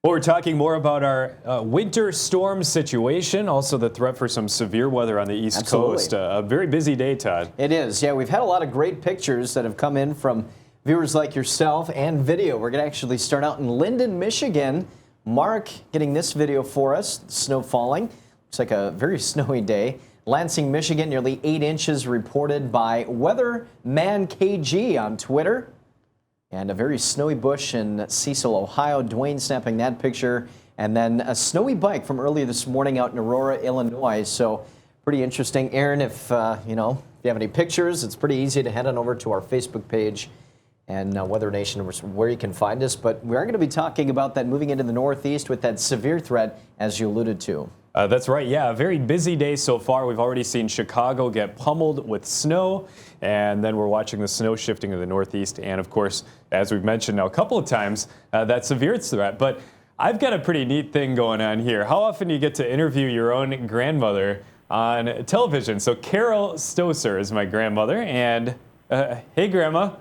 Well, we're talking more about our winter storm situation, also the threat for some severe weather on the East Coast. A very busy day, Todd. It is. Yeah, we've had a lot of great pictures that have come in from viewers like yourself and video. We're going to actually start out in Linden, Michigan. Mark getting this video for us. Snow falling. Looks like a very snowy day. Lansing, Michigan, nearly 8 inches reported by Weatherman KG on Twitter. And a very snowy bush in Cecil, Ohio. Dwayne snapping that picture. And then a snowy bike from earlier this morning out in Aurora, Illinois. So pretty interesting. Aaron, if you have any pictures, it's pretty easy to head on over to our Facebook page and Weather Nation, where you can find us. But we are going to be talking about that moving into the Northeast with that severe threat, as you alluded to. That's right. Yeah, a very busy day so far. We've already seen Chicago get pummeled with snow, and then we're watching the snow shifting to the Northeast. And of course, as we've mentioned now a couple of times, that severe threat. But I've got a pretty neat thing going on here. How often do you get to interview your own grandmother on television? So Carol Stoser is my grandmother, and hey, Grandma.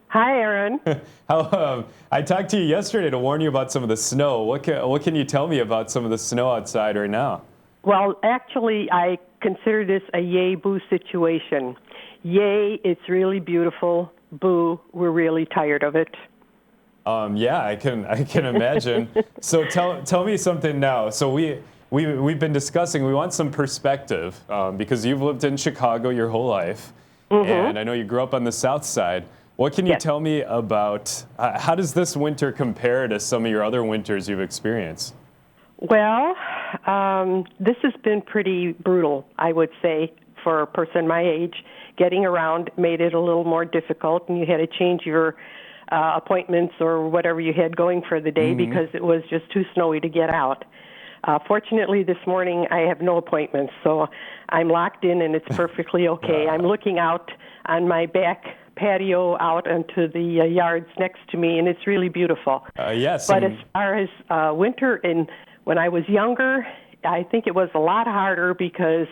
Hi, Aaron. I talked to you yesterday to warn you about some of the snow. What can you tell me about some of the snow outside right now? Well, actually, I consider this a yay boo situation. Yay, it's really beautiful. Boo, we're really tired of it. Yeah, I can imagine. So tell me something now. So we've been discussing. We want some perspective because you've lived in Chicago your whole life, and I know you grew up on the South Side. What can you tell me about how does this winter compare to some of your other winters you've experienced? Well, this has been pretty brutal, I would say, for a person my age. Getting around made it a little more difficult, and you had to change your appointments or whatever you had going for the day because it was just too snowy to get out. Fortunately, this morning I have no appointments, so I'm locked in and it's perfectly okay. I'm looking out on my back patio out into the yards next to me, and it's really beautiful. Yes. But as far as winter, when I was younger, I think it was a lot harder because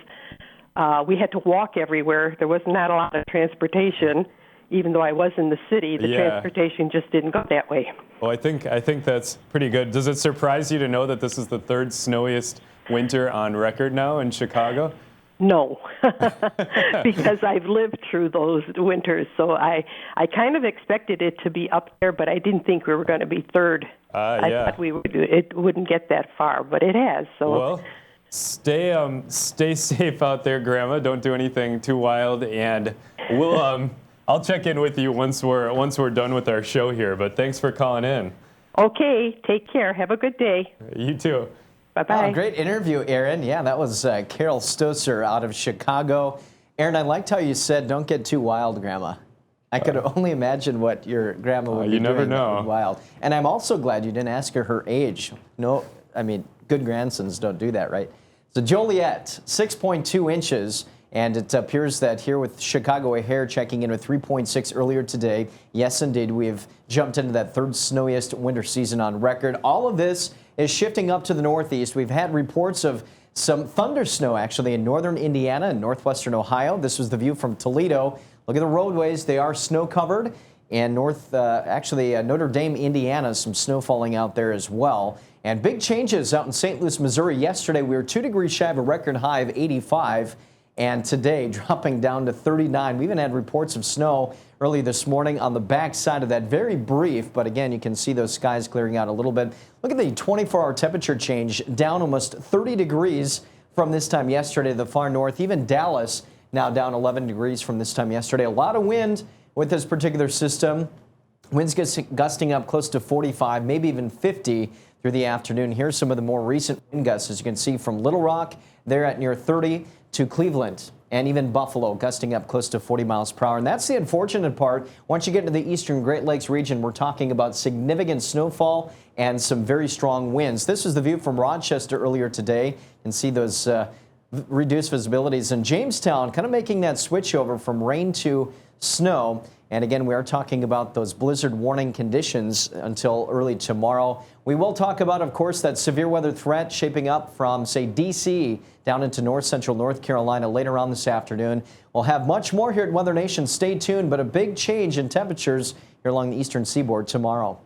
we had to walk everywhere. There was not a lot of transportation. Even though I was in the city, the transportation just didn't go that way. Well, I think that's pretty good. Does it surprise you to know that this is the third snowiest winter on record now in Chicago? No, because I've lived through those winters, so I kind of expected it to be up there, but I didn't think we were going to be third. I thought it wouldn't get that far, but it has. So well, stay safe out there, Grandma. Don't do anything too wild, and we'll I'll check in with you once we're done with our show here. But thanks for calling in. Okay, take care. Have a good day. You too. Bye-bye. Oh, great interview, Aaron. Yeah, that was Carol Stoser out of Chicago. Aaron, I liked how you said, "Don't get too wild, Grandma." I could only imagine what your grandma would be you never doing. know. Wild. And I'm also glad you didn't ask her age. No, I mean, good grandsons don't do that, right? So Joliet, 6.2 inches. And it appears that here with Chicago O'Hare checking in with 3.6 earlier today. Yes, indeed, we've jumped into that third snowiest winter season on record. All of this is shifting up to the Northeast. We've had reports of some thunder snow actually in northern Indiana and northwestern Ohio. This was the view from Toledo. Look at the roadways. They are snow covered. And Notre Dame, Indiana, some snow falling out there as well. And big changes out in St. Louis, Missouri. Yesterday, we were 2 degrees shy of a record high of 85. And today, dropping down to 39. We even had reports of snow early this morning on the backside of that. Very brief, but again, you can see those skies clearing out a little bit. Look at the 24-hour temperature change, down almost 30 degrees from this time yesterday to the far north. Even Dallas now down 11 degrees from this time yesterday. A lot of wind with this particular system. Winds gusting up close to 45, maybe even 50 through the afternoon. Here's some of the more recent wind gusts, as you can see from Little Rock. They're at near 30 to Cleveland and even Buffalo, gusting up close to 40 miles per hour. And that's the unfortunate part. Once you get into the eastern Great Lakes region, we're talking about significant snowfall and some very strong winds. This is the view from Rochester earlier today. You can see those reduced visibilities. And Jamestown kind of making that switch over from rain to snow. And again, we are talking about those blizzard warning conditions until early tomorrow. We will talk about, of course, that severe weather threat shaping up from, say, D.C. down into north central North Carolina later on this afternoon. We'll have much more here at Weather Nation. Stay tuned, but a big change in temperatures here along the eastern seaboard tomorrow.